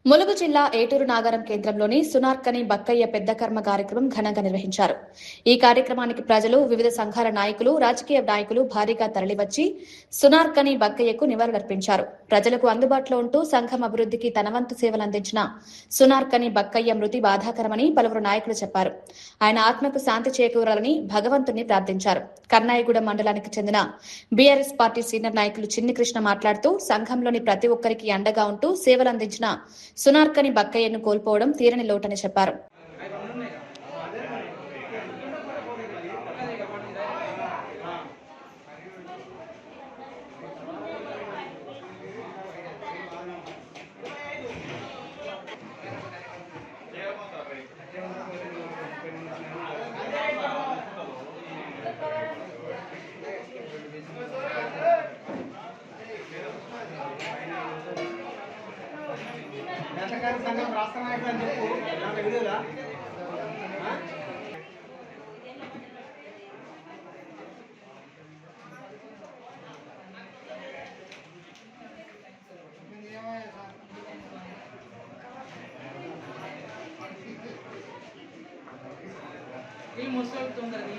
ములుగు జిల్లా ఏటూరు నాగారం కేంద్రంలోని సునార్కని బక్కయ్య పెద్ద కర్మ కార్యక్రమం ఘనంగా నిర్వహించారు. ఈ కార్యక్రమానికి ప్రజలు, వివిధ సంఘాల నాయకులు, రాజకీయ నాయకులు భారీగా తరలివచ్చి సునార్కని బక్కయ్యకు నివాళులర్పించారు. ప్రజలకు అందుబాటులో ఉంటూ సంఘం అభివృద్ధికి తన వంతు సేవలందించిన సునార్కని బక్కయ్య మృతి బాధాకరమని పలువురు నాయకులు చెప్పారు. ఆయన ఆత్మకు శాంతి చేకూరాలని భగవంతుని ప్రార్థించారు. కర్నాయిగూడెం మండలానికి చెందిన బీఆర్ఎస్ పార్టీ సీనియర్ నాయకులు చిన్ని కృష్ణ మాట్లాడుతూ సంఘంలోని ప్రతి ఒక్కరికి అండగా ఉంటూ సేవలందించిన సునార్కని బక్కయ్యను కోల్పోవడం తీరని లోటని చెప్పారు. సంఘం రాష్ట్ర నాయకులు అని చెప్పు వీడియోలా ఈ ముసలి తొందరగా